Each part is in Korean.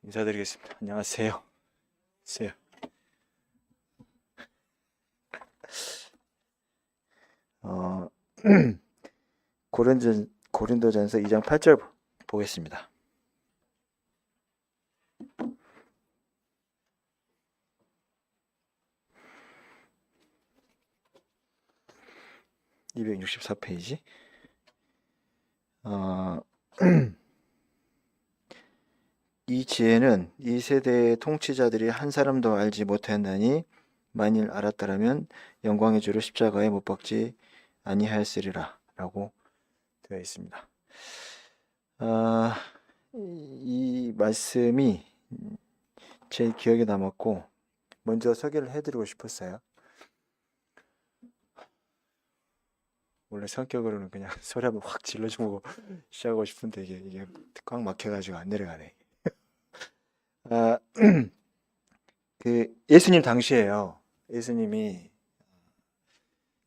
인사드리겠습니다. 안녕하세요. 세요. 어, 고린도전서 2장 8절 보겠습니다. (264페이지) 이 지혜는 이 세대의 통치자들이 한 사람도 알지 못하였나니 만일 알았더라면 영광의 주로 십자가에 못 박지 아니하였으리라 라고 되어 있습니다. 이 말씀이 제 기억에 남았고 먼저 소개를 해드리고 싶었어요. 원래 성격으로는 그냥 소리 한번 확 질러주고 시작하고 싶은데 이게 꽉 막혀가지고 안 내려가네. 그 예수님 당시에요. 예수님이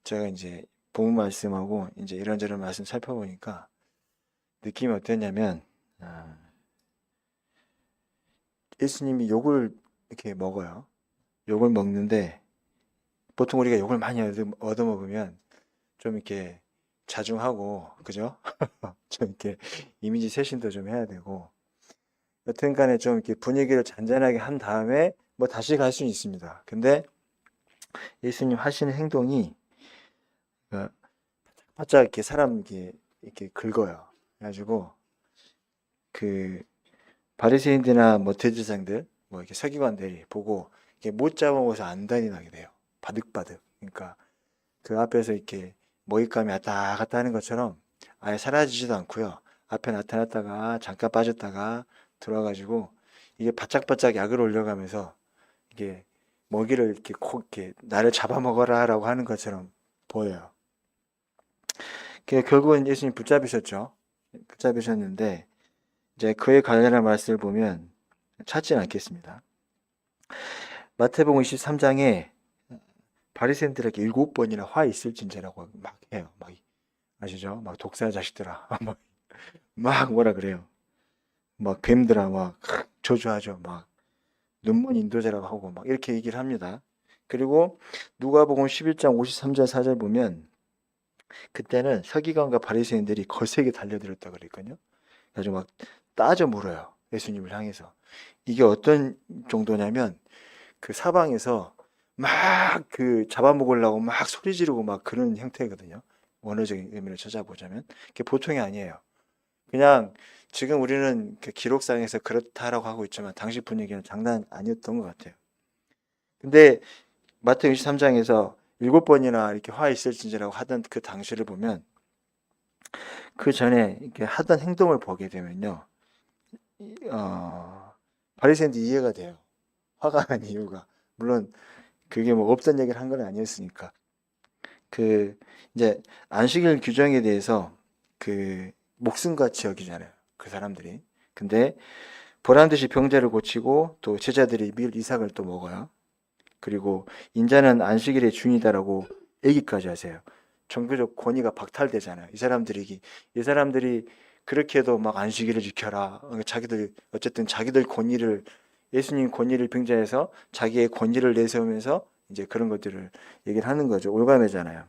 제가 이제 본문 말씀하고 이제 이런저런 말씀 살펴보니까 느낌이 어땠냐면 예수님이 욕을 이렇게 먹어요. 욕을 먹는데 보통 우리가 욕을 많이 얻어 먹으면 좀 이렇게 자중하고 그죠? 좀 이렇게 이미지 세신도 좀 해야 되고 여튼 간에 좀 이렇게 분위기를 잔잔하게 한 다음에 뭐 다시 갈 수는 있습니다. 근데 예수님 하시는 행동이 바짝 이렇게 사람 이렇게 긁어요. 그래가지고 그 바리새인들이나 뭐 대제사장들 뭐 이렇게 서기관들이 보고 이렇게 못 잡아먹어서 안달이 나게 돼요. 바득바득. 그러니까 그 앞에서 이렇게 먹잇감이 왔다 갔다 하는 것처럼 아예 사라지지도 않고요. 앞에 나타났다가 잠깐 빠졌다가 들어와가지고 이게 바짝바짝 약을 올려가면서 이게 먹이를 이렇게 콕 이렇게 나를 잡아먹어라라고 하는 것처럼 보여요. 결국은 예수님 붙잡으셨죠. 붙잡으셨는데 이제 그에 관련한 말씀을 보면 찾지는 않겠습니다. 마태복음 23장에 바리새인들에게 7번이나 화 있을진저라고 막 해요. 막 아시죠? 막 독사 자식들아, 막 뭐라 그래요. 막 뱀들아, 막 저주하죠. 막 눈먼 인도자라고 하고 막 이렇게 얘기를 합니다. 그리고 누가복음 11장 53절 4절 보면 그때는 서기관과 바리새인들이 거세게 달려들었다 그랬거든요. 그래서 막 따져 물어요. 예수님을 향해서. 이게 어떤 정도냐면 그 사방에서 막 그 잡아먹으려고 막 소리 지르고 막 그런 형태거든요. 원어적인 의미를 찾아보자면 그게 보통이 아니에요. 그냥 지금 우리는 그 기록상에서 그렇다라고 하고 있지만 당시 분위기는 장난 아니었던 것 같아요. 근데 마태복음 23장에서 7번이나 이렇게 화 있을진지라고 하던 그 당시를 보면 그 전에 이렇게 하던 행동을 보게 되면요, 바리새인들 이해가 돼요. 화가 난 이유가. 물론 그게 뭐 없던 얘기를 한 건 아니었으니까. 그 이제 안식일 규정에 대해서 그 목숨같이 여기잖아요. 그 사람들이. 근데 보란 듯이 병자를 고치고 또 제자들이 밀 이삭을 또 먹어요. 그리고 인자는 안식일의 주인이다라고 얘기까지 하세요. 종교적 권위가 박탈되잖아요. 이 사람들이 그렇게 해도 막 안식일을 지켜라. 자기들 어쨌든 자기들 권위를 예수님 권위를 빙자해서 자기의 권위를 내세우면서 이제 그런 것들을 얘기를 하는 거죠. 올가매잖아요.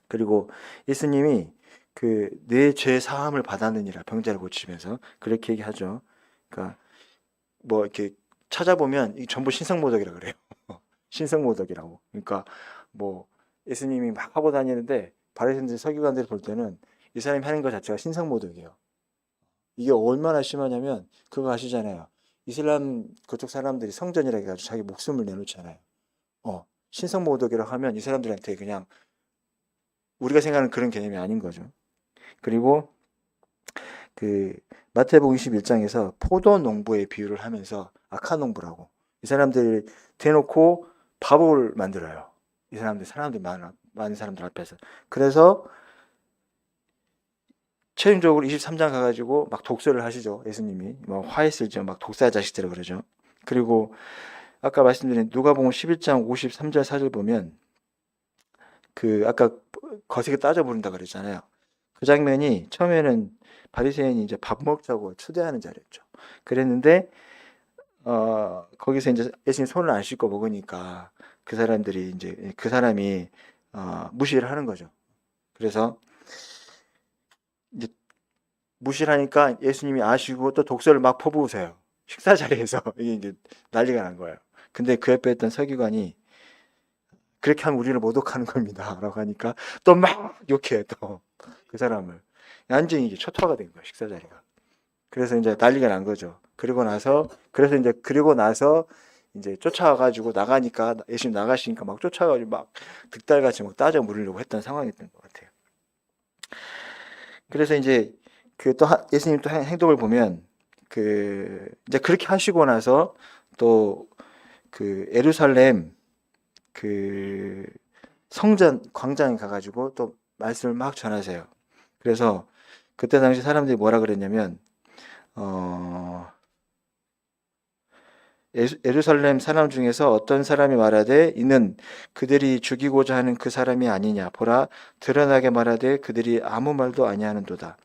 그리고 예수님이 그 내 죄 사함을 받았느니라 병자를 고치면서 그렇게 얘기하죠. 그러니까 뭐 이렇게 찾아보면 이 전부 신성모독이라 그래요. 신성모독이라고. 그러니까 뭐 예수님이 막 하고 다니는데 바리새인들 서기관들이 볼 때는 이 사람이 하는 것 자체가 신성모독이에요. 이게 얼마나 심하냐면 그거 아시잖아요. 이슬람 그쪽 사람들이 성전이라 해가지고 자기 목숨을 내놓잖아요. 신성모독이라고 하면 이 사람들한테 그냥 우리가 생각하는 그런 개념이 아닌 거죠. 그리고 그 마태복음 21장에서 포도 농부의 비유를 하면서 악한 농부라고 이 사람들이 대놓고 바보를 만들어요. 이 사람들 많은 사람들 앞에서. 그래서 최종적으로 23장 가가지고 막 독설을 하시죠. 예수님이 뭐 화했을죠. 막 독사 자식들을 그러죠. 그리고 아까 말씀드린 누가복음 11장 53절 4절 보면 그 아까 거세게 따져 부른다 그랬잖아요. 그 장면이 처음에는 바리새인이 이제 밥 먹자고 초대하는 자리였죠. 그랬는데 거기서 이제 예수님 손을 안 씻고 먹으니까 그 사람들이 이제 그 사람이 무시를 하는 거죠. 그래서 이제 무시를 하니까 예수님이 아시고 또 독설을 막 퍼부으세요. 식사 자리에서 이게 이제 난리가 난 거예요. 근데 그 옆에 있던 서기관이 그렇게 하면 우리를 모독하는 겁니다. 라고 하니까 또 막 욕해요. 또 그 사람을. 완전히 이제 초토화가 된 거예요. 식사 자리가. 그래서 이제 난리가 난 거죠. 그리고 나서 이제 쫓아와가지고 나가니까 예수님 나가시니까 막 쫓아가지고 막 득달같이 막 따져 물으려고 했던 상황이었던 것 같아요. 그래서 이제 그 또 예수님 또 행동을 보면 그 이제 그렇게 하시고 나서 또 그 예루살렘 그 성전 광장에 가가지고 또 말씀을 막 전하세요. 그래서 그때 당시 사람들이 뭐라 그랬냐면 어 예루살렘 사람 중에서 어떤 사람이 말하되 이는 그들이 죽이고자 하는 그 사람이 아니냐 보라 드러나게 말하되 그들이 아무 말도 아니하는도다.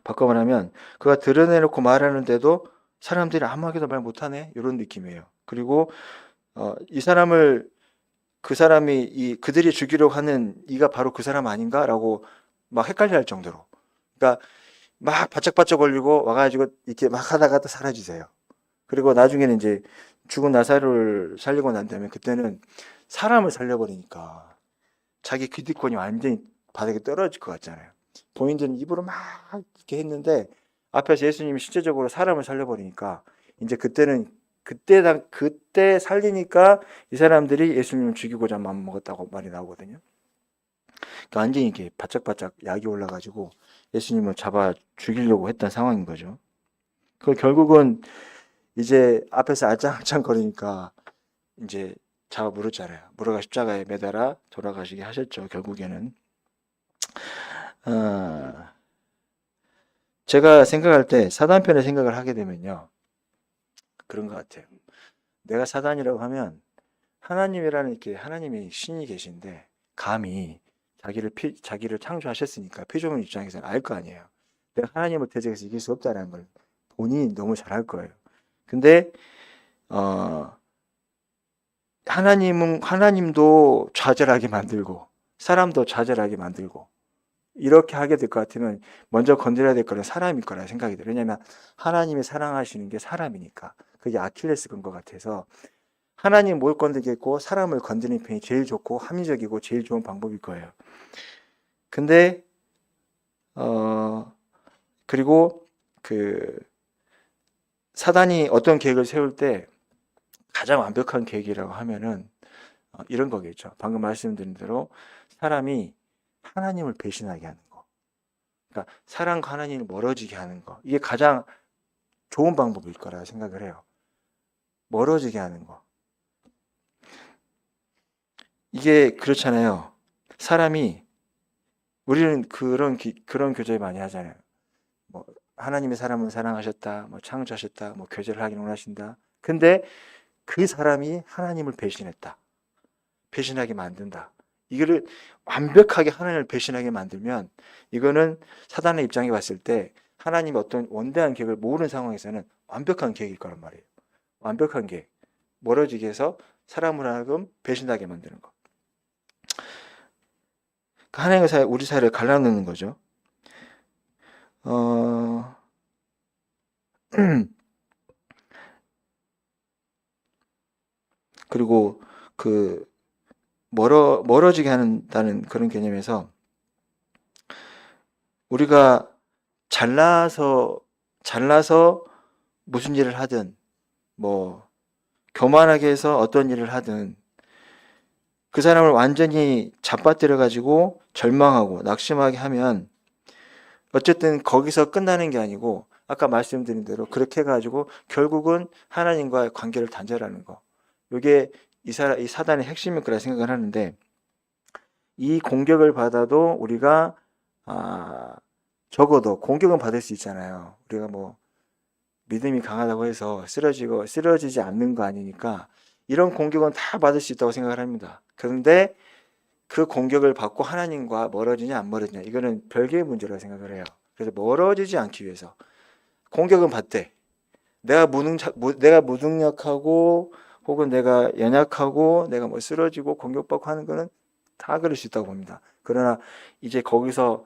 바꿔 말하면 그가 드러내놓고 말하는데도 사람들이 아무하게도 말 못하네 이런 느낌이에요. 그리고 이 사람을 그 사람이 그들이 죽이려고 하는 이가 바로 그 사람 아닌가라고 막 헷갈려 할 정도로 그러니까 막 바짝바짝 걸리고 와가지고 이렇게 막 하다가 또 사라지세요. 그리고 나중에는 이제 죽은 나사로를 살리고 난 다음에 그때는 사람을 살려버리니까 자기 기득권이 완전히 바닥에 떨어질 것 같잖아요. 본인들은 입으로 막 이렇게 했는데 앞에서 예수님이 실제적으로 사람을 살려버리니까 이제 그때 살리니까 이 사람들이 예수님을 죽이고자 마음먹었다고 말이 나오거든요. 그러니까 완전히 이렇게 바짝바짝 약이 올라가지고 예수님을 잡아 죽이려고 했던 상황인 거죠. 그 결국은 이제 앞에서 아짱아짱 거리니까 이제 잡아 물었잖아요. 물어가 십자가에 매달아 돌아가시게 하셨죠. 결국에는. 어, 제가 생각할 때 사단편의 생각을 하게 되면요. 그런 것 같아요. 내가 사단이라고 하면 하나님이라는 이렇게 하나님이 신이 계신데 감히 자기를 창조하셨으니까 피조물 입장에서는 알 거 아니에요. 내가 하나님을 대적해서 이길 수 없다는 걸 본인이 너무 잘 알 거예요. 근데 어, 하나님도 좌절하게 만들고 사람도 좌절하게 만들고 이렇게 하게 될 것 같으면 먼저 건드려야 될 거는 사람일 거라 생각이 들어요. 왜냐하면 하나님이 사랑하시는 게 사람이니까 그게 아킬레스 건 것 같아서 하나님 뭘 건드리겠고 사람을 건드리는 편이 제일 좋고 합리적이고 제일 좋은 방법일 거예요. 근데 그리고 그 사단이 어떤 계획을 세울 때 가장 완벽한 계획이라고 하면은 이런 거겠죠. 방금 말씀드린 대로 사람이 하나님을 배신하게 하는 거. 그러니까 사랑과 하나님을 멀어지게 하는 거. 이게 가장 좋은 방법일 거라 생각을 해요. 멀어지게 하는 거. 이게 그렇잖아요. 사람이 우리는 그런 교제 많이 하잖아요. 뭐 하나님의 사람을 사랑하셨다, 뭐 창조하셨다, 뭐 교제를 하기를 원하신다. 근데 그 사람이 하나님을 배신했다. 배신하게 만든다. 이거를 완벽하게 하나님을 배신하게 만들면 이거는 사단의 입장에 봤을 때 하나님의 어떤 원대한 계획을 모르는 상황에서는 완벽한 계획일 거란 말이에요. 완벽한 계획. 멀어지게 해서 사람을 하여금 배신하게 만드는 거. 하나님의 사회, 우리 사회를 갈라놓는 거죠. 그리고 그 멀어지게 한다는 그런 개념에서 우리가 잘나서 무슨 일을 하든 뭐 교만하게 해서 어떤 일을 하든 그 사람을 완전히 잡아뜨려 가지고 절망하고 낙심하게 하면 어쨌든 거기서 끝나는 게 아니고 아까 말씀드린 대로 그렇게 해가지고 결국은 하나님과의 관계를 단절하는 거. 이게 이 사단의 핵심일 거라 생각을 하는데 이 공격을 받아도 우리가 적어도 공격은 받을 수 있잖아요. 우리가 뭐 믿음이 강하다고 해서 쓰러지지 않는 거 아니니까 이런 공격은 다 받을 수 있다고 생각을 합니다. 그런데 그 공격을 받고 하나님과 멀어지냐 안 멀어지냐 이거는 별개의 문제라고 생각을 해요. 그래서 멀어지지 않기 위해서 공격은 받되 내가 무능력하고 혹은 내가 연약하고 내가 뭐 쓰러지고 공격받고 하는 거는 다 그럴 수 있다고 봅니다. 그러나 이제 거기서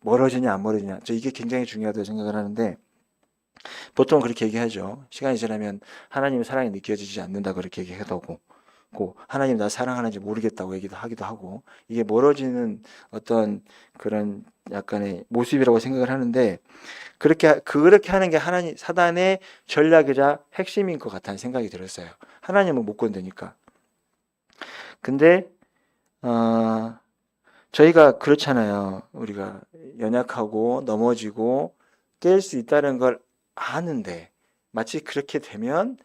멀어지냐 안 멀어지냐, 저 이게 굉장히 중요하다고 생각을 하는데, 보통 그렇게 얘기하죠. 시간이 지나면 하나님의 사랑이 느껴지지 않는다 그렇게 얘기하고, 하나님 나 사랑하는지 모르겠다고 얘기도 하기도 하고, 이게 멀어지는 어떤 그런 약간의 모습이라고 생각을 하는데, 그렇게 하는 게 하나님 사단의 전략이자 핵심인 것 같다는 생각이 들었어요. 하나님은 못 건드니까. 근데 저희가 그렇잖아요. 우리가 연약하고 넘어지고 깰 수 있다는 걸 아는데, 마치 그렇게 되면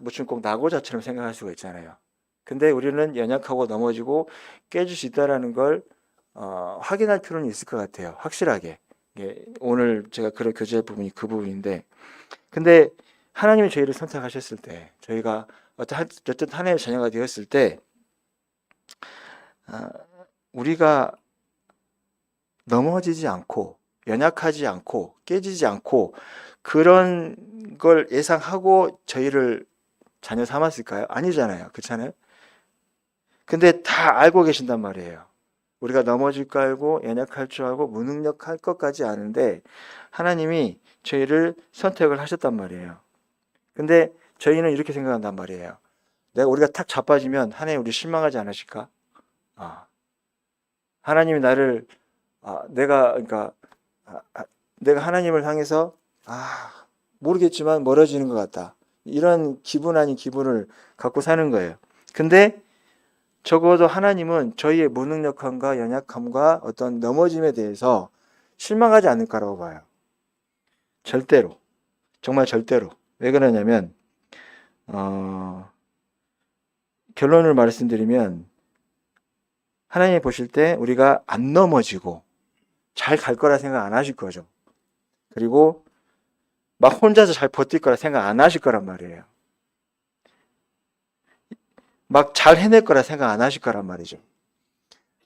무슨 꼭 낙오자처럼 생각할 수가 있잖아요. 근데 우리는 연약하고 넘어지고 깨질 수 있다는 걸 확인할 필요는 있을 것 같아요. 확실하게. 오늘 제가 그런 교제할 부분이 그 부분인데, 근데 하나님이 저희를 선택하셨을 때, 저희가 어쨌든 하나님의 자녀가 되었을 때, 아, 우리가 넘어지지 않고 연약하지 않고 깨지지 않고 그런 걸 예상하고 저희를 자녀 삼았을까요? 아니잖아요. 그렇잖아요. 근데 다 알고 계신단 말이에요. 우리가 넘어질 거 알고 연약할 줄 알고 무능력할 것까지 아는데 하나님이 저희를 선택을 하셨단 말이에요. 근데 저희는 이렇게 생각한단 말이에요. 우리가 탁 자빠지면 하나님 우리 실망하지 않으실까? 아, 하나님이 나를 그러니까 내가 하나님을 향해서 모르겠지만 멀어지는 것 같다. 이런 기분 아닌 기분을 갖고 사는 거예요. 근데 적어도 하나님은 저희의 무능력함과 연약함과 어떤 넘어짐에 대해서 실망하지 않을 거라고 봐요. 절대로. 정말 절대로. 왜 그러냐면 결론을 말씀드리면 하나님이 보실 때 우리가 안 넘어지고 잘 갈 거라 생각 안 하실 거죠. 그리고 막 혼자서 잘 버틸 거라 생각 안 하실 거란 말이에요. 막 잘 해낼 거라 생각 안 하실 거란 말이죠.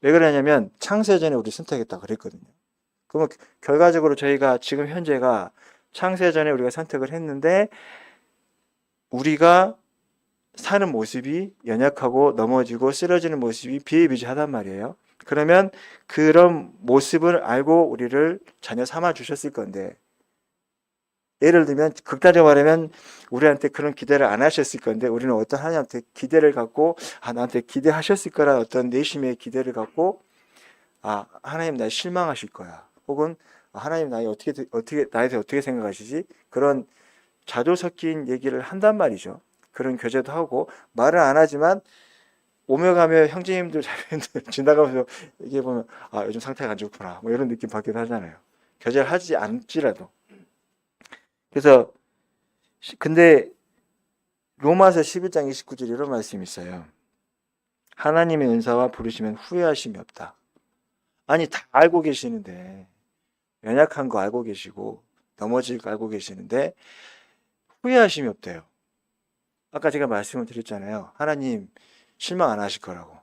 왜 그러냐면 창세전에 우리 선택했다고 그랬거든요. 그러면 결과적으로 저희가 지금 현재가 창세전에 우리가 선택을 했는데 우리가 사는 모습이 연약하고 넘어지고 쓰러지는 모습이 비일비재하단 말이에요. 그러면 그런 모습을 알고 우리를 자녀 삼아 주셨을 건데, 예를 들면 극단적으로 말하면 우리한테 그런 기대를 안 하셨을 건데 우리는 어떤 하나님한테 기대를 갖고 나한테 기대하셨을 거라 어떤 내심의 기대를 갖고 하나님 나 실망하실 거야. 혹은 하나님 나에 어떻게 나에 대해 어떻게 생각하시지? 그런 자조 섞인 얘기를 한단 말이죠. 그런 교제도 하고 말을 안 하지만 오며 가며 형제님들 자매님들 지나가면서 얘기해 보면 요즘 상태가 안 좋구나 뭐 이런 느낌 받기도 하잖아요. 교제를 하지 않지라도. 그래서 근데 로마서 11장 29절 이런 말씀이 있어요. 하나님의 은사와 부르시면 후회하심이 없다. 아니 다 알고 계시는데, 연약한 거 알고 계시고 넘어질 거 알고 계시는데 후회하심이 없대요. 아까 제가 말씀을 드렸잖아요. 하나님 실망 안 하실 거라고.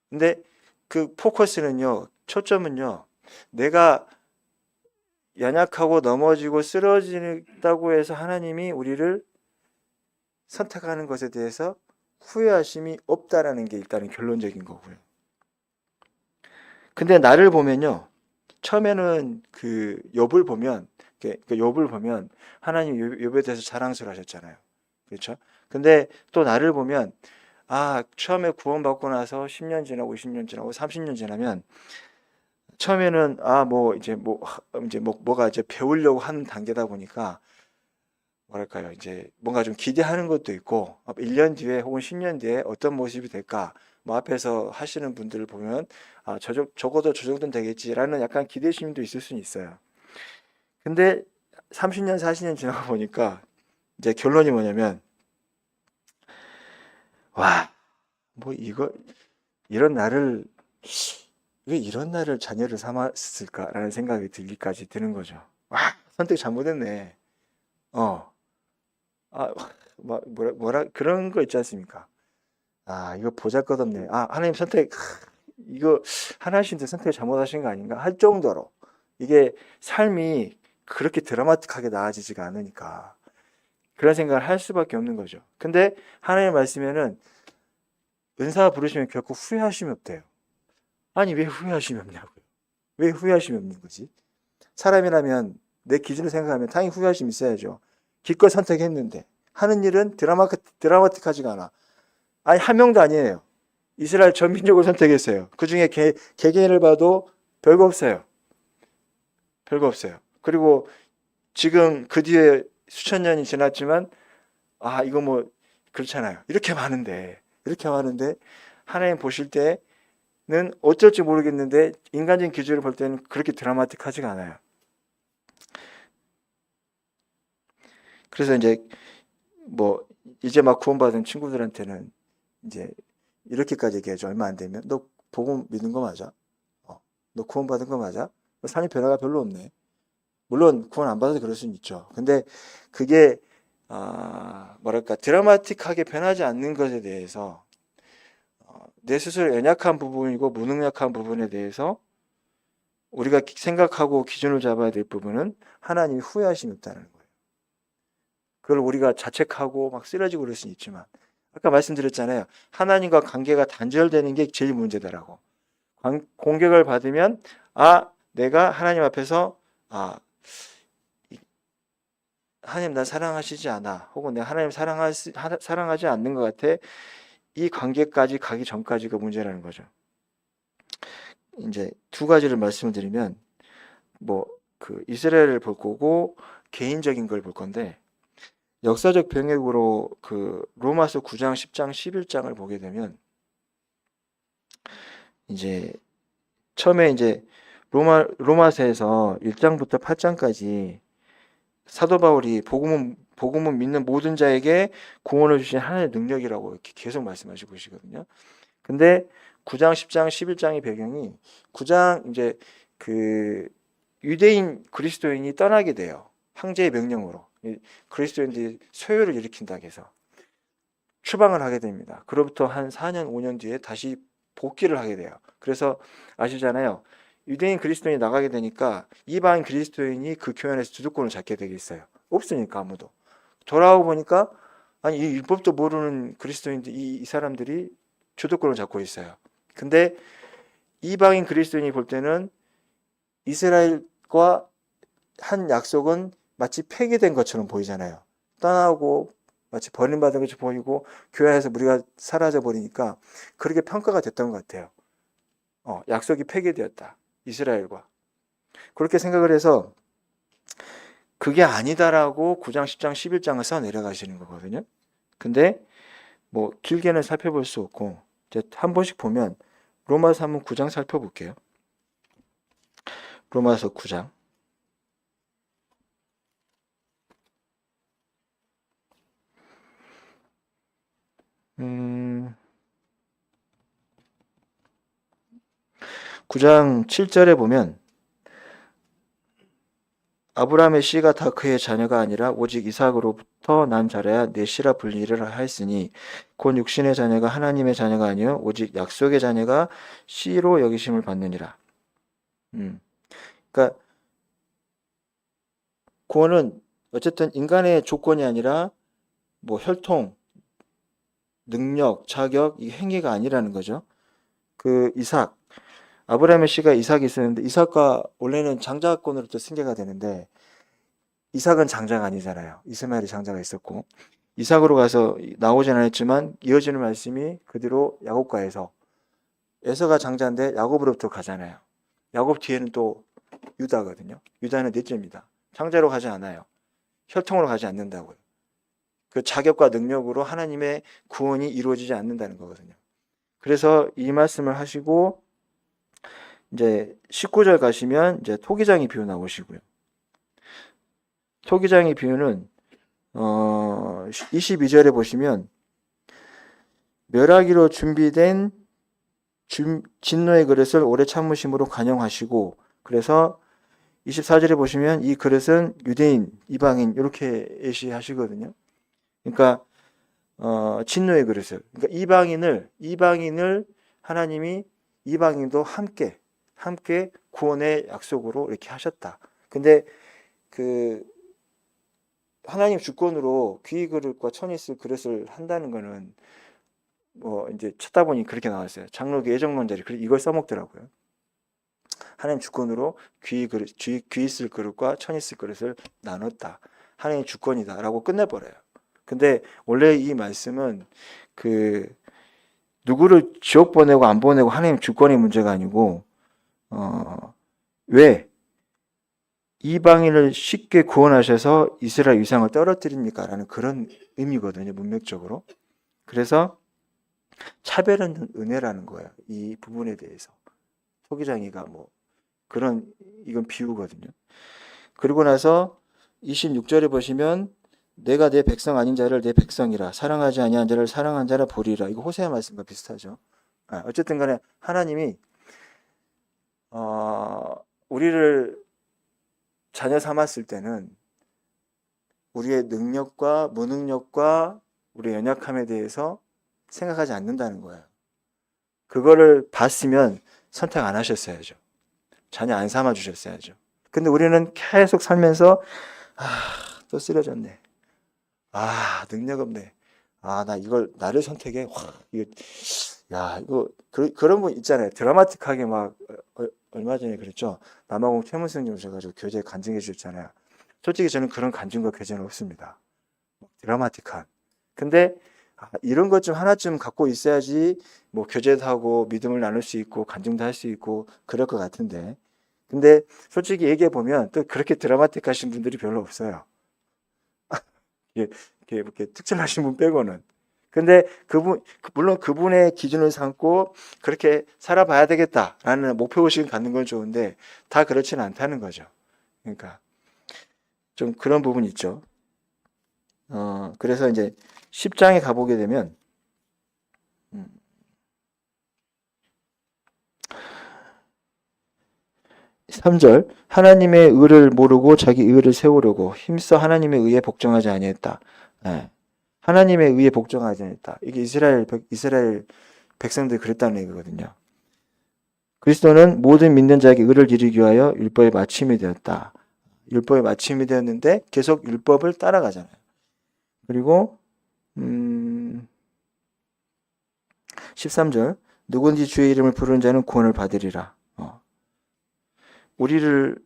근데 그 포커스는요, 초점은요, 내가 연약하고 넘어지고 쓰러진다고 해서 하나님이 우리를 선택하는 것에 대해서 후회하심이 없다라는 게 일단은 결론적인 거고요. 근데 나를 보면요, 처음에는 그 욥을 보면 하나님 욥에 대해서 자랑스러워 하셨잖아요. 그렇죠? 근데 또 나를 보면 처음에 구원받고 나서 10년 지나고 20년 지나고 30년 지나면 처음에는 뭐가 이제 배우려고 하는 단계다 보니까 뭐랄까요? 이제 뭔가 좀 기대하는 것도 있고 1년 뒤에 혹은 10년 뒤에 어떤 모습이 될까? 뭐 앞에서 하시는 분들을 보면 적어도 저 정도는 되겠지라는 약간 기대심도 있을 수는 있어요. 근데 30년, 40년 지나고 보니까 이제 결론이 뭐냐면 뭐 이런 나를 왜 이런 나를 자녀를 삼았을까라는 생각이 들기까지 드는 거죠. 선택 잘못했네. 뭐라 그런 거 있지 않습니까? 이거 보잘것없네. 하나님 선택 이거 하나님인데 선택 잘못하신 거 아닌가 할 정도로 이게 삶이 그렇게 드라마틱하게 나아지지가 않으니까 그런 생각을 할 수밖에 없는 거죠. 근데 하나님 말씀에는 은사 부르시면 결코 후회하심이 없대요. 아니 왜 후회하심이 없냐고요. 왜 후회하심이 없는 거지? 사람이라면 내 기준으로 생각하면 당연히 후회하심이 있어야죠. 기껏 선택했는데 하는 일은 드라마틱하지가 않아. 아니 한 명도 아니에요. 이스라엘 전민족을 선택했어요. 그 중에 개개인을 봐도 별거 없어요. 별거 없어요. 그리고 지금 그 뒤에 수천 년이 지났지만 아 이거 뭐 그렇잖아요. 이렇게 많은데 하나님 보실 때는 어쩔지 모르겠는데 인간적인 기준으로 볼 때는 그렇게 드라마틱하지가 않아요. 그래서 이제 뭐 이제 막 구원받은 친구들한테는 이제 이렇게까지 얘기하죠. 얼마 안 되면 너 복음 믿는 거 맞아? 너 구원받은 거 맞아? 삶의 변화가 별로 없네. 물론 구원 안 받아서 그럴 수는 있죠. 근데 그게 뭐랄까 드라마틱하게 변하지 않는 것에 대해서 내 스스로 연약한 부분이고 무능력한 부분에 대해서 우리가 생각하고 기준을 잡아야 될 부분은 하나님이 후회하심이 없다는 거예요. 그걸 우리가 자책하고 막 쓰러지고 그럴 수는 있지만 아까 말씀드렸잖아요. 하나님과 관계가 단절되는 게 제일 문제다라고. 공격을 받으면 내가 하나님 앞에서 하나님 나 사랑하시지 않아. 혹은 내가 하나님 사랑하지 않는 것 같아. 이 관계까지 가기 전까지가 문제라는 거죠. 이제 두 가지를 말씀을 드리면 뭐 그 이스라엘을 볼 거고 개인적인 걸 볼 건데 역사적 병역으로 그 로마서 9장, 10장, 11장을 보게 되면 이제 처음에 이제 로마서에서 1장부터 8장까지 사도 바울이 복음은 믿는 모든 자에게 구원을 주신 하나님의 능력이라고 이렇게 계속 말씀하시고 계시거든요. 근데 9장, 10장, 11장의 배경이 9장 이제 그 유대인 그리스도인이 떠나게 돼요. 황제의 명령으로. 그리스도인들이 소요를 일으킨다 해서 추방을 하게 됩니다. 그로부터 한 4년, 5년 뒤에 다시 복귀를 하게 돼요. 그래서 아시잖아요. 유대인 그리스도인이 나가게 되니까 이방 그리스도인이 그 교회 안에서 주도권을 잡게 되겠어요. 없으니까 아무도. 돌아오고 보니까 아니 이 율법도 모르는 그리스도인들 이 사람들이 주도권을 잡고 있어요. 근데 이방인 그리스도인이 볼 때는 이스라엘과 한 약속은 마치 폐기된 것처럼 보이잖아요. 떠나고 마치 버림받은 것처럼 보이고 교회 안에서 우리가 사라져 버리니까 그렇게 평가가 됐던 것 같아요. 약속이 폐기되었다. 이스라엘과. 그렇게 생각을 해서 그게 아니다라고 9장, 10장, 11장을 써 내려가시는 거거든요. 근데 뭐 길게는 살펴볼 수 없고 이제 한 번씩 보면 로마서 한번 9장 살펴볼게요. 로마서 9장. 음, 9장 7절에 보면 아브라함의 씨가 다 그의 자녀가 아니라 오직 이삭으로부터 난 자라야 내 씨라 불리를 하였으니 곧 육신의 자녀가 하나님의 자녀가 아니요 오직 약속의 자녀가 씨로 여기심을 받느니라. 그러니까 구원은 어쨌든 인간의 조건이 아니라 뭐 혈통, 능력, 자격, 이 행위가 아니라는 거죠. 그 이삭, 아브라함의 씨가 이삭이 있었는데 이삭과 원래는 장자권으로부터 승계가 되는데 이삭은 장자가 아니잖아요. 이스마엘이 장자가 있었고 이삭으로 가서 나오진 않았지만 이어지는 말씀이 그대로 야곱과에서 에서가 장자인데 야곱으로부터 가잖아요. 야곱 뒤에는 또 유다거든요. 유다는 넷째입니다. 장자로 가지 않아요. 혈통으로 가지 않는다고요. 그 자격과 능력으로 하나님의 구원이 이루어지지 않는다는 거거든요. 그래서 이 말씀을 하시고 이제 19절 가시면 이제 토기장의 비유 나오시고요. 토기장의 비유는 22절에 보시면 멸하기로 준비된 진노의 그릇을 오래 참으심으로 간영하시고 그래서 24절에 보시면 이 그릇은 유대인, 이방인 이렇게 예시하시거든요. 그러니까 진노의 그릇을 그러니까 이방인을 하나님이 이방인도 함께 구원의 약속으로 이렇게 하셨다. 근데 그 하나님 주권으로 귀 그릇과 천이 쓸 그릇을 한다는 거는 뭐 이제 찾다 보니 그렇게 나왔어요. 장로교 예정론자들이 이걸 써먹더라고요. 하나님 주권으로 귀 쓸 그릇과 천이 쓸 그릇을 나눴다. 하나님 주권이다라고 끝내버려요. 근데 원래 이 말씀은 그 누구를 지옥 보내고 안 보내고 하나님 주권의 문제가 아니고 왜 이방인을 쉽게 구원하셔서 이스라엘 위상을 떨어뜨립니까? 라는 그런 의미거든요. 문맥적으로. 그래서 차별은 은혜라는 거예요. 이 부분에 대해서. 소기장이가 뭐 이건 비유거든요. 그리고 나서 26절에 보시면 내가 내 백성 아닌 자를 내 백성이라 사랑하지 아니한 자를 사랑한 자라 보리라. 이거 호세아 말씀과 비슷하죠. 어쨌든 간에 하나님이 우리를 자녀 삼았을 때는 우리의 능력과 무능력과 우리의 연약함에 대해서 생각하지 않는다는 거예요. 그거를 봤으면 선택 안 하셨어야죠. 자녀 안 삼아 주셨어야죠. 근데 우리는 계속 살면서 또 쓰러졌네. 능력 없네. 나 이걸 나를 선택해. 이거 그런 분 있잖아요. 드라마틱하게 막 얼마 전에 그랬죠. 남아공 최문승님 오셔가지고 교제 간증해 주셨잖아요. 솔직히 저는 그런 간증과 교제는 없습니다. 드라마틱한. 근데 이런 것 좀 하나쯤 갖고 있어야지 뭐 교제도 하고 믿음을 나눌 수 있고 간증도 할 수 있고 그럴 것 같은데. 근데 솔직히 얘기해 보면 또 그렇게 드라마틱하신 분들이 별로 없어요. 이렇게 특출나신 분 빼고는. 근데 물론 그분의 기준을 삼고 그렇게 살아봐야 되겠다라는 목표의식을 갖는 건 좋은데 다 그렇지는 않다는 거죠. 그러니까 좀 그런 부분이 있죠. 그래서 이제 10장에 가보게 되면 3절 하나님의 의를 모르고 자기 의를 세우려고 힘써 하나님의 의에 복종하지 아니했다. 하나님의 의에 복종하지 않았다. 이게 이스라엘 백성들이 그랬다는 얘기거든요. 그리스도는 모든 믿는 자에게 의를 이루기 위하여 율법의 마침이 되었다. 율법의 마침이 되었는데 계속 율법을 따라가잖아요. 그리고 13절 누구든지 주의 이름을 부르는 자는 구원을 받으리라. 우리를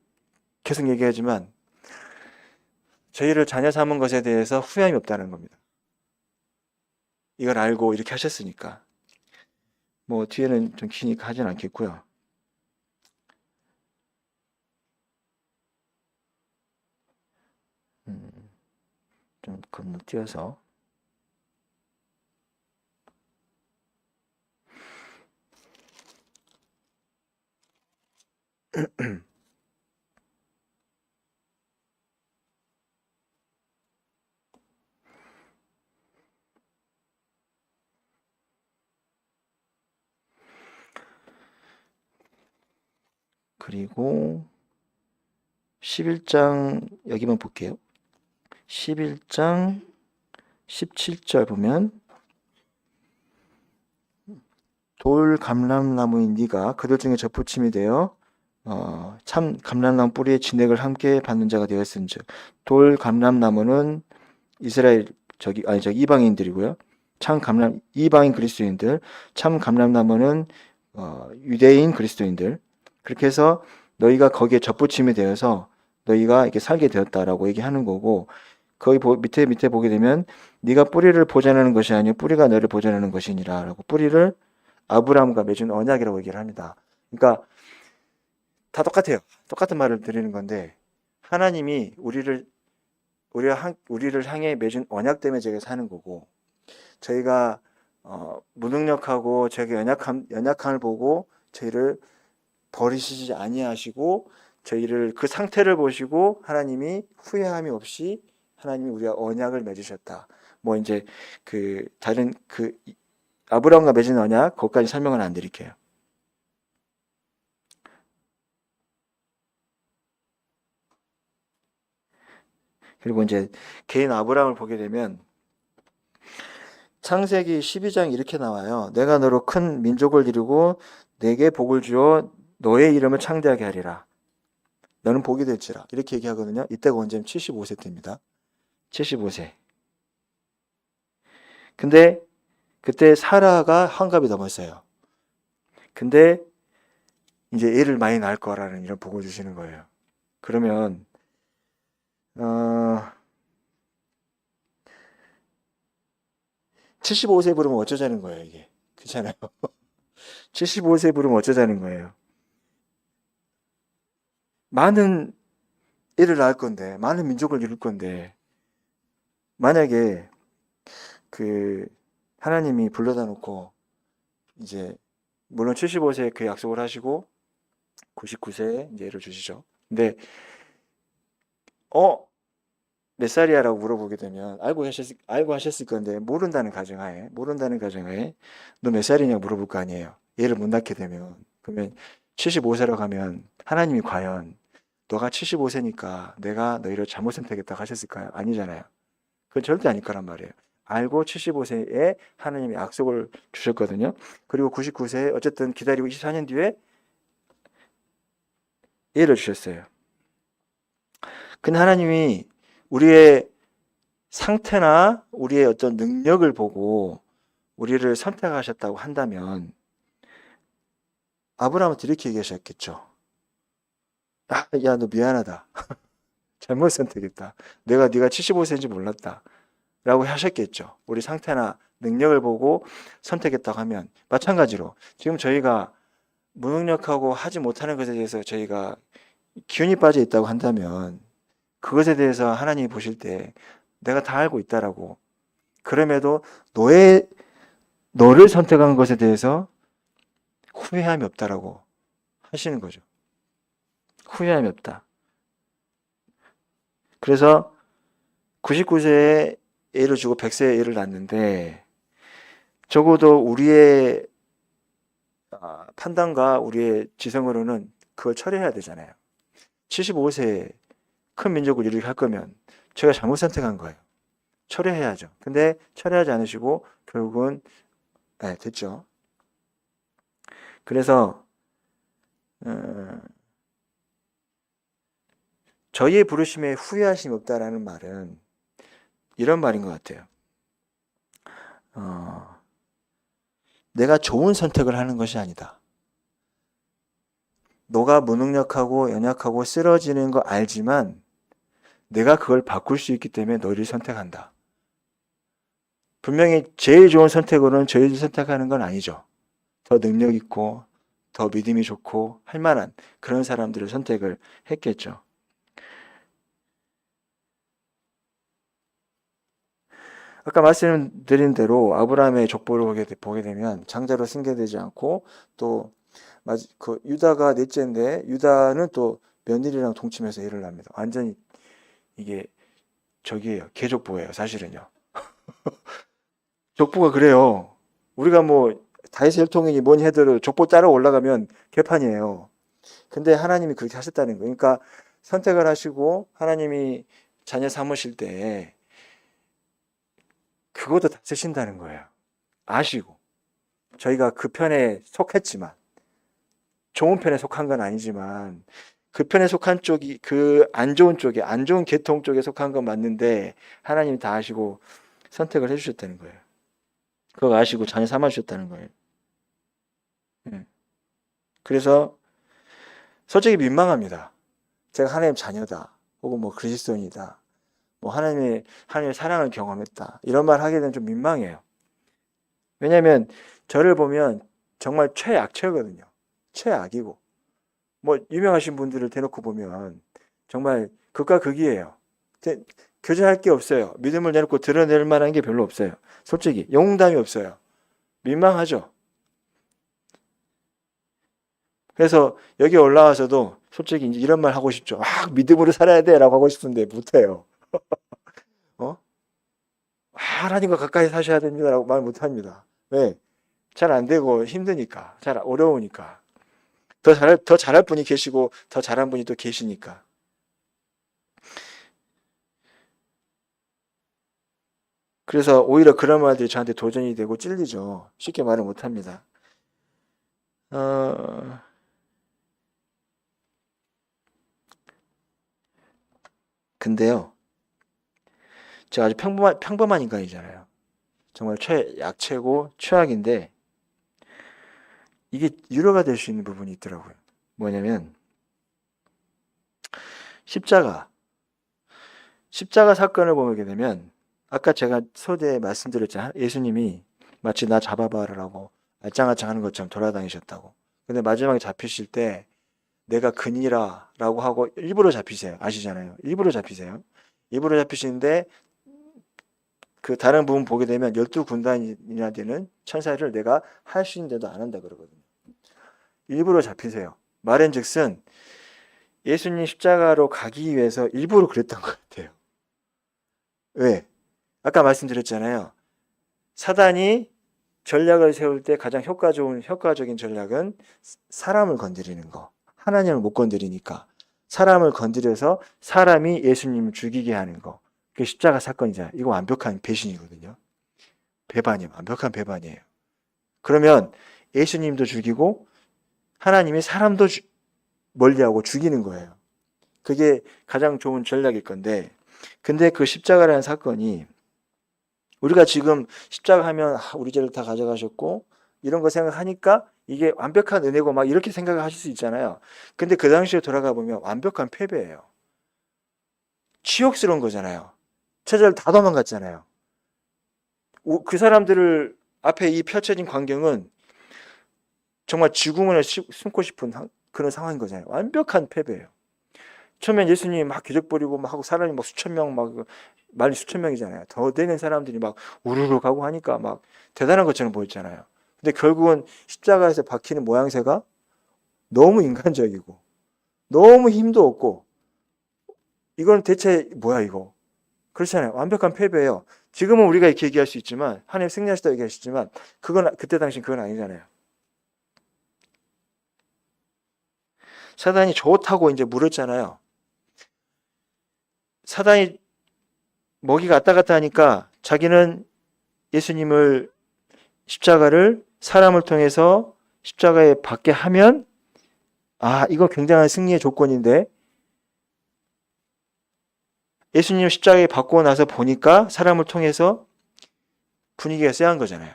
계속 얘기하지만 저희를 자녀 삼은 것에 대해서 후회함이 없다는 겁니다. 이걸 알고 이렇게 하셨으니까. 뭐 뒤에는 좀 기니까 하진 않겠고요. 좀 건너뛰어서 그리고 11장 여기만 볼게요. 11장 17절 보면 돌 감람나무인 네가 그들 중에 젖붙임이 되어 참 감람나무 뿌리에 진액을 함께 받는 자가 되었은즉 돌 감람나무는 이스라엘 이방인들이고요. 이방인 그리스도인들, 참 감람나무는 유대인 그리스도인들. 그렇게 해서 너희가 거기에 젖붙임이 되어서 너희가 이렇게 살게 되었다라고 얘기하는 거고, 거기 밑에 보게 되면 네가 뿌리를 보존하는 것이 아니요 뿌리가 너를 보존하는 것이니라라고 뿌리를 아브라함과 맺은 언약이라고 얘기를 합니다. 그러니까 다 똑같아요. 똑같은 말을 드리는 건데 하나님이 우리를 향해 맺은 언약 때문에 저희가 사는 거고, 저희가 무능력하고 저희가 연약함을 보고 저희를 버리시지 아니하시고 저희를 그 상태를 보시고 하나님이 후회함이 없이 하나님이 우리와 언약을 맺으셨다. 뭐 이제 다른 아브라함과 맺은 언약 거기까지 설명은 안 드릴게요. 그리고 이제 개인 아브라함을 보게 되면 창세기 12장 이렇게 나와요. 내가 너로 큰 민족을 이루고 내게 복을 주어 너의 이름을 창대하게 하리라. 너는 복이 될지라. 이렇게 얘기하거든요. 이때가 언제면 75세 때입니다. 75세. 근데 그때 사라가 환갑이 넘었어요. 근데 이제 애를 많이 낳을 거라는 이런 보고 주시는 거예요. 그러면 75세 부르면 어쩌자는 거예요, 이게. 그렇잖아요. 75세 부르면 어쩌자는 거예요. 많은 애를 낳을 건데, 많은 민족을 이룰 건데, 만약에 그 하나님이 불러다 놓고 이제 물론 75세에 그 약속을 하시고 99세에 이제 애를 주시죠. 근데 어? 몇 살이야라고 물어보게 되면 알고 하셨을 건데 모른다는 가정하에 너 몇 살이냐고 물어볼 거 아니에요. 얘를 못 낳게 되면 그러면 75세라고 하면 하나님이 과연 너가 75세니까 내가 너희를 잘못 선택했다고 하셨을까요? 아니잖아요. 그건 절대 아닐 거란 말이에요. 알고 75세에 하나님이 약속을 주셨거든요. 그리고 99세에 어쨌든 기다리고 24년 뒤에 예를 주셨어요. 근데 하나님이 우리의 상태나 우리의 어떤 능력을 보고 우리를 선택하셨다고 한다면 아브라함한테 이렇게 얘기하셨겠죠. 아, 야, 너 미안하다. 잘못 선택했다. 네가 75세인지 몰랐다. 라고 하셨겠죠. 우리 상태나 능력을 보고 선택했다고 하면 마찬가지로 지금 저희가 무능력하고 하지 못하는 것에 대해서 저희가 기운이 빠져 있다고 한다면 그것에 대해서 하나님이 보실 때 내가 다 알고 있다라고 그럼에도 너를 선택한 것에 대해서 후회함이 없다라고 하시는 거죠. 후회함이 없다. 그래서 99세에 애를 주고 100세에 애를 낳는데 적어도 우리의 판단과 우리의 지성으로는 그걸 처리해야 되잖아요. 75세에 큰 민족을 이루게 할 거면 제가 잘못 선택한 거예요. 처리해야죠. 근데 처리하지 않으시고 결국은 네, 됐죠. 그래서 저희의 부르심에 후회하심이 없다라는 말은 이런 말인 것 같아요. 내가 좋은 선택을 하는 것이 아니다. 너가 무능력하고 연약하고 쓰러지는 거 알지만 내가 그걸 바꿀 수 있기 때문에 너를 선택한다. 분명히 제일 좋은 선택으로는 저희를 선택하는 건 아니죠. 더 능력 있고 더 믿음이 좋고 할 만한 그런 사람들을 선택을 했겠죠. 아까 말씀드린 대로 아브라함의 족보를 보게 되면 장자로 승계되지 않고 또 그 유다가 넷째인데 유다는 또 며느리랑 동침해서 일을 납니다. 완전히 이게 저기예요. 개족보예요. 사실은요. 족보가 그래요. 우리가 뭐 다윗의 혈통이니 뭐니 해도 족보 따라 올라가면 개판이에요. 근데 하나님이 그렇게 하셨다는 거예요. 그러니까 선택을 하시고 하나님이 자녀 삼으실 때 그것도 다 쓰신다는 거예요. 아시고 저희가 그 편에 속했지만 좋은 편에 속한 건 아니지만 그 편에 속한 쪽이 그 안 좋은 쪽에 안 좋은 계통 쪽에 속한 건 맞는데 하나님이 다 아시고 선택을 해주셨다는 거예요. 그거 아시고 자녀 삼아주셨다는 거예요. 예. 그래서 솔직히 민망합니다. 제가 하나님 자녀다. 혹은 뭐 그리스도인이다. 뭐 하나님의 사랑을 경험했다. 이런 말 하게 되면 좀 민망해요. 왜냐하면 저를 보면 정말 최악체거든요. 최악이고. 뭐 유명하신 분들을 대놓고 보면 정말 극과 극이에요. 교제할 게 없어요. 믿음을 내놓고 드러낼 만한 게 별로 없어요. 솔직히 영웅담이 없어요. 민망하죠. 그래서 여기 올라와서도 솔직히 이제 이런 말 하고 싶죠. 믿음으로 살아야 돼라고 하고 싶은데 못해요. 어? 하나님과 가까이 사셔야 됩니다라고 말 못합니다. 왜? 잘 안 되고 힘드니까, 잘 어려우니까. 더 잘할 분이 계시고 더 잘한 분이 또 계시니까. 그래서 오히려 그런 말들이 저한테 도전이 되고 찔리죠. 쉽게 말을 못합니다. 어, 근데요, 제가 아주 평범한 인간이잖아요. 정말 약체고 최악인데 이게 위로가 될 수 있는 부분이 있더라고요. 뭐냐면 십자가 사건을 보게 되면 아까 제가 서두에 말씀드렸잖아요. 예수님이 마치 나 잡아봐라라고 알짱알짱 하는 것처럼 돌아다니셨다고. 근데 마지막에 잡히실 때 내가 그니라 라고 하고 일부러 잡히세요. 아시잖아요. 일부러 잡히세요. 일부러 잡히시는데 그 다른 부분 보게 되면 12군단이나 되는 천사를 내가 할 수 있는데도 안 한다 그러거든요. 일부러 잡히세요. 말인즉슨 예수님 십자가로 가기 위해서 일부러 그랬던 것 같아요. 왜? 아까 말씀드렸잖아요. 사단이 전략을 세울 때 가장 효과적인 전략은 사람을 건드리는 거. 하나님을 못 건드리니까 사람을 건드려서 사람이 예수님을 죽이게 하는 거. 그게 십자가 사건이잖아요. 이거 완벽한 배신이거든요. 배반이에요. 완벽한 배반이에요. 그러면 예수님도 죽이고 하나님이 사람도 멀리하고 죽이는 거예요. 그게 가장 좋은 전략일 건데, 근데 그 십자가라는 사건이 우리가 지금 십자가 하면 우리 죄를 다 가져가셨고 이런 거 생각하니까 이게 완벽한 은혜고 막 이렇게 생각을 하실 수 있잖아요. 근데 그 당시에 돌아가 보면 완벽한 패배예요. 치욕스러운 거잖아요. 제자들 다 도망갔잖아요. 그 사람들을 앞에 이 펼쳐진 광경은 정말 지구문에 숨고 싶은 그런 상황인 거잖아요. 완벽한 패배예요. 처음엔 예수님이 막 기적 부리고 막 하고 사람이 막 수천 명 막 말이 수천 명이잖아요. 더 되는 사람들이 막 우르르 가고 하니까 막 대단한 것처럼 보였잖아요. 근데 결국은 십자가에서 박히는 모양새가 너무 인간적이고 너무 힘도 없고 이건 대체 뭐야 이거. 그렇잖아요. 완벽한 패배예요. 지금은 우리가 이렇게 얘기할 수 있지만 하나님 승리하시다 얘기하시지만 그건 그때 당시 그건 아니잖아요. 사단이 좋다고 이제 물었잖아요. 사단이 먹이가 왔다 갔다 하니까 자기는 예수님을 십자가를 사람을 통해서 십자가에 받게 하면 이거 굉장한 승리의 조건인데 예수님 십자가에 받고 나서 보니까 사람을 통해서 분위기가 쎄한 거잖아요.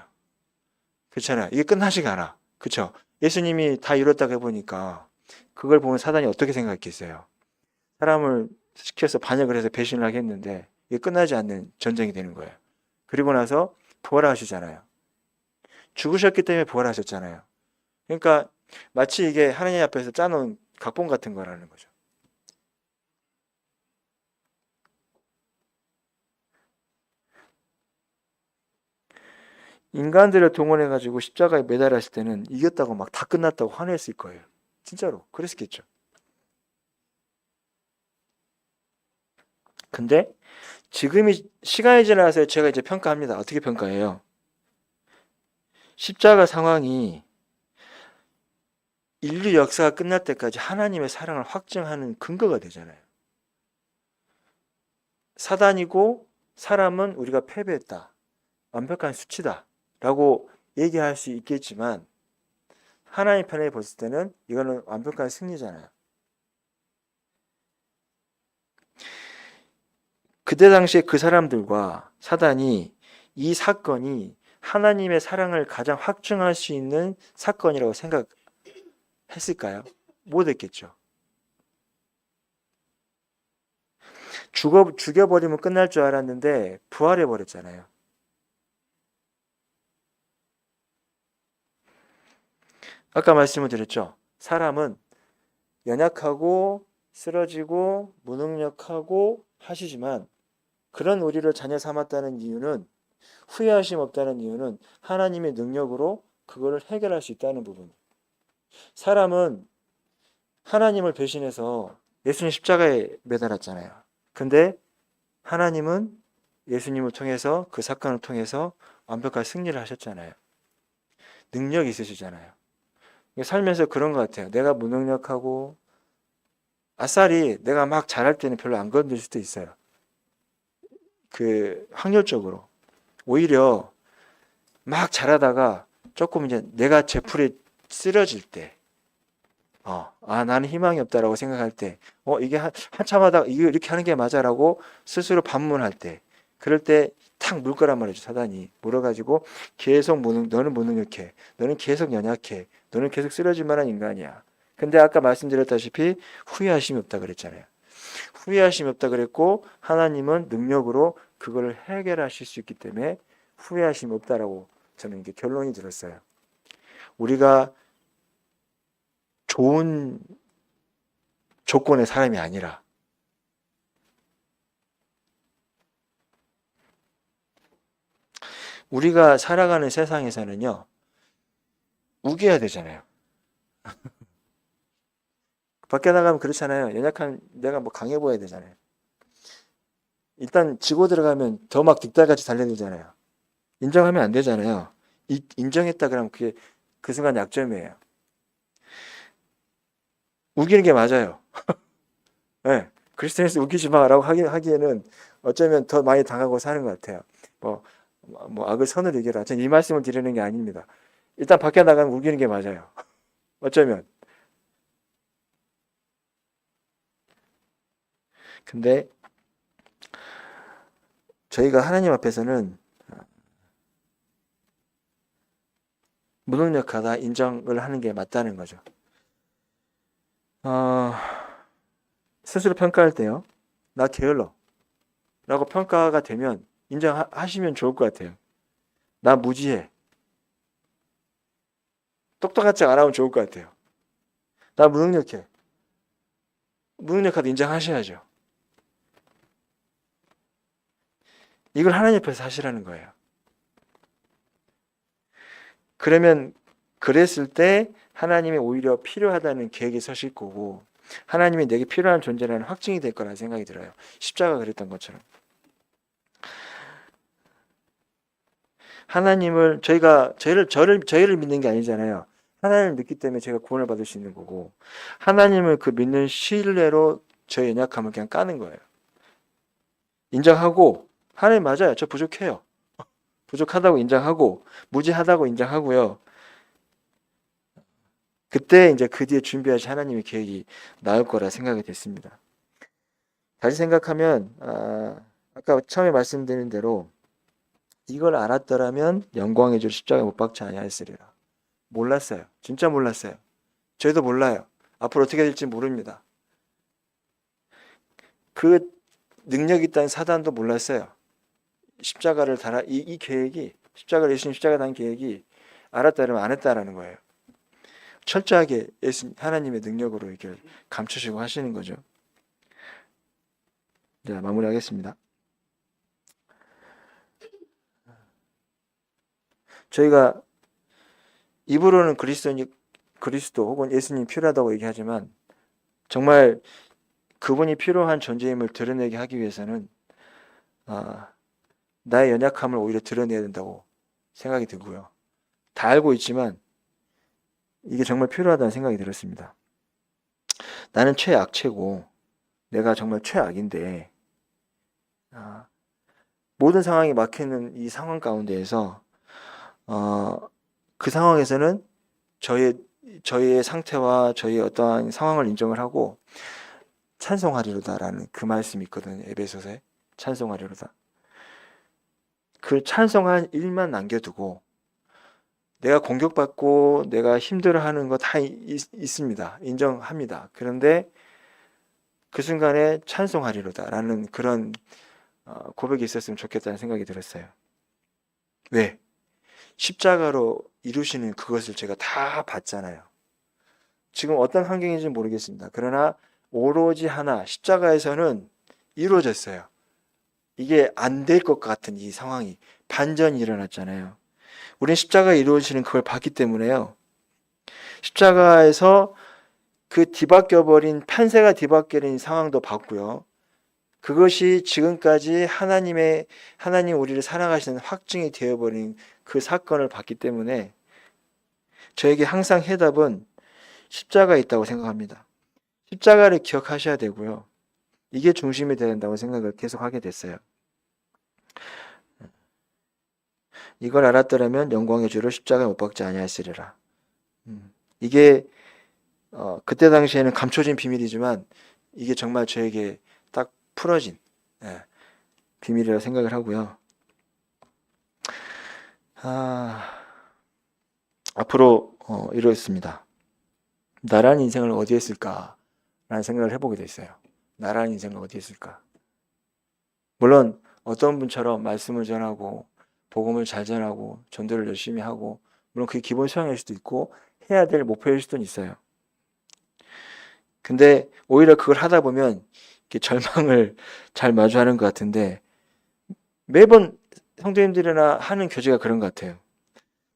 그렇잖아요. 이게 끝나지가 않아. 그렇죠? 예수님이 다 이뤘다고 해보니까 그걸 보면 사단이 어떻게 생각했겠어요? 사람을 시켜서 반역을 해서 배신을 하겠는데 이게 끝나지 않는 전쟁이 되는 거예요. 그리고 나서 부활하시잖아요. 죽으셨기 때문에 부활하셨잖아요. 그러니까 마치 이게 하나님 앞에서 짜놓은 각본 같은 거라는 거죠. 인간들을 동원해가지고 십자가에 매달았을 때는 이겼다고 막 다 끝났다고 화냈을 거예요. 진짜로 그랬겠죠. 근데 지금이 시간이 지나서 제가 이제 평가합니다. 어떻게 평가해요? 십자가 상황이 인류 역사가 끝날 때까지 하나님의 사랑을 확증하는 근거가 되잖아요. 사단이고 사람은 우리가 패배했다. 완벽한 수치다. 라고 얘기할 수 있겠지만 하나님 편에 봤을 때는 이거는 완벽한 승리잖아요. 그때 당시에 그 사람들과 사단이 이 사건이 하나님의 사랑을 가장 확증할 수 있는 사건이라고 생각했을까요? 못했겠죠. 죽여버리면 끝날 줄 알았는데 부활해버렸잖아요. 아까 말씀을 드렸죠. 사람은 연약하고 쓰러지고 무능력하고 하시지만 그런 우리를 자녀 삼았다는 이유는 후회하심 없다는 이유는 하나님의 능력으로 그거를 해결할 수 있다는 부분. 사람은 하나님을 배신해서 예수님 십자가에 매달았잖아요. 근데 하나님은 예수님을 통해서 그 사건을 통해서 완벽한 승리를 하셨잖아요. 능력이 있으시잖아요. 살면서 그런 것 같아요. 내가 무능력하고 아싸리 내가 막 잘할 때는 별로 안 건들 수도 있어요. 그 확률적으로 오히려 막 잘하다가 조금 이제 내가 제풀에 쓰러질 때, 나는 희망이 없다라고 생각할 때, 이게 한참 하다가 이거 이렇게 하는 게 맞아라고 스스로 반문할 때, 그럴 때 탁 물 거란 말이죠. 사단이 물어가지고 계속 너는 무능력해, 너는 계속 연약해, 너는 계속 쓰러질 만한 인간이야. 근데 아까 말씀드렸다시피 후회하심이 없다 그랬잖아요. 후회하심이 없다 그랬고 하나님은 능력으로 그걸 해결하실 수 있기 때문에 후회하심이 없다라고 저는 이게 결론이 들었어요. 우리가 좋은 조건의 사람이 아니라 우리가 살아가는 세상에서는요, 우겨야 되잖아요. 밖에 나가면 그렇잖아요. 연약한 내가 뭐 강해 보여야 되잖아요. 일단 지고 들어가면 더 막 득달같이 달려들잖아요. 인정하면 안 되잖아요. 인정했다 그러면 그게 그 순간 약점이에요. 우기는 게 맞아요. 네. 그리스도인에서 우기지 마라고 하기에는 어쩌면 더 많이 당하고 사는 것 같아요. 뭐, 악을 선으로 이겨라. 저는 이 말씀을 드리는 게 아닙니다. 일단 밖에 나가면 우기는 게 맞아요. 어쩌면. 근데 저희가 하나님 앞에서는 무능력하다 인정을 하는 게 맞다는 거죠. 어, 스스로 평가할 때요. 나 게을러 라고 평가가 되면 인정하시면 좋을 것 같아요. 나 무지해. 똑똑하지 않아 하면 좋을 것 같아요. 나 무능력해. 무능력하다 인정하셔야죠. 이걸 하나님 앞에서 하시라는 거예요. 그러면 그랬을 때 하나님이 오히려 필요하다는 계획이 서실 거고 하나님이 내게 필요한 존재라는 확증이 될 거라는 생각이 들어요. 십자가 그랬던 것처럼. 하나님을 저희를 믿는 게 아니잖아요. 하나님을 믿기 때문에 제가 구원을 받을 수 있는 거고 하나님을 그 믿는 신뢰로 저의 연약함을 그냥 까는 거예요. 인정하고 하나님 맞아요. 저 부족해요. 부족하다고 인정하고 무지하다고 인정하고요. 그때 이제 그 뒤에 준비하신 하나님의 계획이 나올 거라 생각이 됐습니다. 다시 생각하면 아까 처음에 말씀드린 대로 이걸 알았더라면 영광의 줄 십자가에 못 박지 아니하였으리라. 몰랐어요. 진짜 몰랐어요. 저희도 몰라요. 앞으로 어떻게 될지 모릅니다. 그 능력이 있다는 사단도 몰랐어요. 십자가를 달아 이 계획이 십자가를 예수님 십자가 단 계획이 알았다면 안 했다라는 거예요. 철저하게 하나님의 능력으로 이렇게 감추시고 하시는 거죠. 자, 마무리하겠습니다. 저희가 입으로는 그리스도 혹은 예수님이 필요하다고 얘기하지만 정말 그분이 필요한 존재임을 드러내게 하기 위해서는 나의 연약함을 오히려 드러내야 된다고 생각이 들고요. 다 알고 있지만 이게 정말 필요하다는 생각이 들었습니다. 나는 최악체고 내가 정말 최악인데 모든 상황이 막히는 이 상황 가운데에서 그 상황에서는 저희의 상태와 저희의 어떠한 상황을 인정을 하고 찬송하리로다라는 그 말씀이 있거든요. 에베소서에 찬송하리로다. 그 찬송한 일만 남겨두고 내가 공격받고 내가 힘들어하는 거 다 있습니다. 인정합니다. 그런데 그 순간에 찬송하리로다라는 그런 고백이 있었으면 좋겠다는 생각이 들었어요. 왜? 십자가로 이루시는 그것을 제가 다 봤잖아요. 지금 어떤 환경인지 모르겠습니다. 그러나 오로지 하나 십자가에서는 이루어졌어요. 이게 안 될 것 같은 이 상황이 반전이 일어났잖아요. 우리는 십자가에 이루어지는 그걸 봤기 때문에요. 십자가에서 그 뒤바뀌어버린 판세가 뒤바뀌는 상황도 봤고요. 그것이 지금까지 하나님 우리를 사랑하시는 확증이 되어버린 그 사건을 봤기 때문에 저에게 항상 해답은 십자가에 있다고 생각합니다. 십자가를 기억하셔야 되고요. 이게 중심이 되야 된다고 생각을 계속 하게 됐어요. 이걸 알았더라면 영광의 주를 십자가에 못 박지 아니하였으리라. 이게 그때 당시에는 감춰진 비밀이지만 이게 정말 저에게 딱 풀어진 비밀이라고 생각을 하고요. 앞으로 이렇습니다. 나라는 인생을 어디에 쓸까? 라는 생각을 해보게 됐어요. 나라는 인생을 어디에 쓸까? 물론 어떤 분처럼 말씀을 전하고 복음을 잘 전하고 전도를 열심히 하고, 물론 그게 기본 수양일 수도 있고 해야 될 목표일 수도 있어요. 근데 오히려 그걸 하다 보면 이렇게 절망을 잘 마주하는 것 같은데, 매번 성도님들이나 하는 교제가 그런 것 같아요.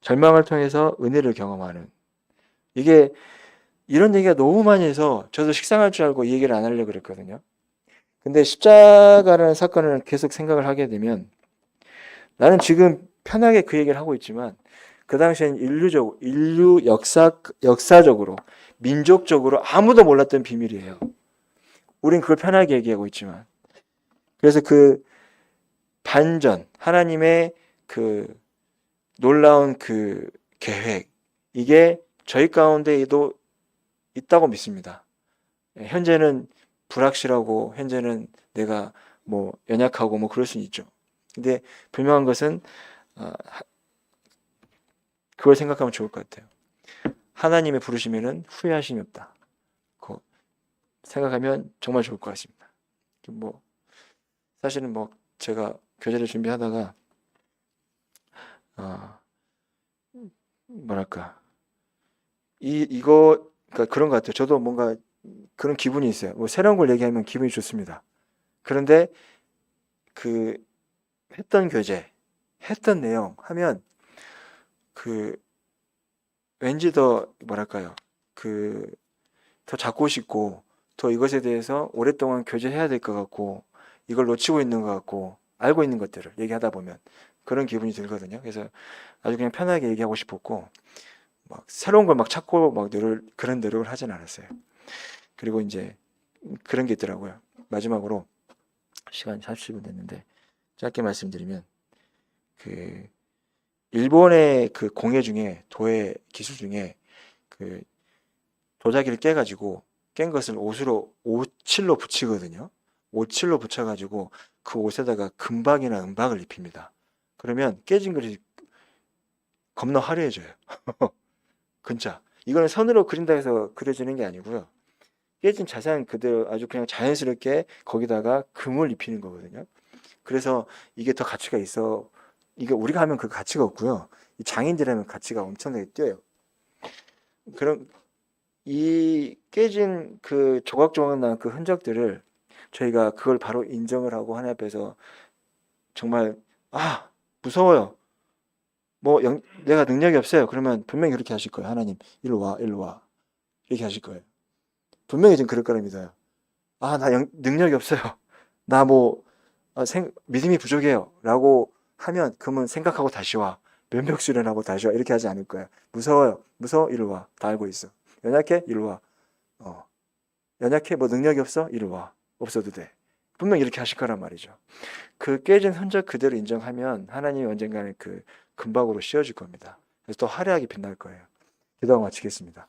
절망을 통해서 은혜를 경험하는. 이게 이런 얘기가 너무 많이 해서 저도 식상할 줄 알고 이 얘기를 안 하려고 그랬거든요. 근데 십자가라는 사건을 계속 생각을 하게 되면, 나는 지금 편하게 그 얘기를 하고 있지만 그 당시엔 역사적으로, 민족적으로 아무도 몰랐던 비밀이에요. 우린 그걸 편하게 얘기하고 있지만. 그래서 그 반전, 하나님의 그 놀라운 그 계획, 이게 저희 가운데에도 있다고 믿습니다. 현재는 불확실하고, 현재는 내가 뭐 연약하고 뭐 그럴 수는 있죠. 근데 분명한 것은 그걸 생각하면 좋을 것 같아요. 하나님의 부르심에는 후회하심이 없다. 그거 생각하면 정말 좋을 것 같습니다. 뭐 사실은 뭐 제가 교재를 준비하다가 뭐랄까 이거 그러니까 그런 것 같아요. 저도 뭔가 그런 기분이 있어요. 뭐 새로운 걸 얘기하면 기분이 좋습니다. 그런데 그 했던 교재, 했던 내용 하면 그 왠지 더 뭐랄까요, 그 더 잡고 싶고, 더 이것에 대해서 오랫동안 교제해야 될 것 같고, 이걸 놓치고 있는 것 같고, 알고 있는 것들을 얘기하다 보면 그런 기분이 들거든요. 그래서 아주 그냥 편하게 얘기하고 싶었고, 막 새로운 걸 막 찾고 막 그런 노력을 하진 않았어요. 그리고 이제 그런 게 있더라고요. 마지막으로 시간 30분 됐는데 짧게 말씀드리면, 그 일본의 그 공예 중에, 도예 기술 중에 그 도자기를 깨가지고 깬 것을 오칠로 붙이거든요. 오칠로 붙여가지고 그 옷에다가 금박이나 은박을 입힙니다. 그러면 깨진 그릇이 겁나 화려해져요. 진짜. 이거는 선으로 그린다 해서 그려지는 게 아니고요. 깨진 자세한 그대로 아주 그냥 자연스럽게 거기다가 금을 입히는 거거든요. 그래서 이게 더 가치가 있어. 이게 우리가 하면 그 가치가 없고요. 이 장인들이 하면 가치가 엄청나게 뛰어요. 그런 이 깨진 그 조각조각 난 그 흔적들을 저희가 그걸 바로 인정을 하고 하나님 앞에서 정말 무서워요. 내가 능력이 없어요. 그러면 분명히 그렇게 하실 거예요. 하나님 일로 와, 일로 와, 이렇게 하실 거예요. 분명히 지금 그럴 거라 믿어요. 나 능력이 없어요. 나 믿음이 부족해요. 라고 하면 그러면 생각하고 다시 와. 면목 수련하고 다시 와. 이렇게 하지 않을 거야. 무서워요. 무서워? 이리 와. 다 알고 있어. 연약해? 이리 와. 연약해? 뭐 능력이 없어? 이리 와. 없어도 돼. 분명 이렇게 하실 거란 말이죠. 그 깨진 흔적 그대로 인정하면 하나님이 언젠가는 그 금박으로 씌워줄 겁니다. 그래서 더 화려하게 빛날 거예요. 기도하고 마치겠습니다.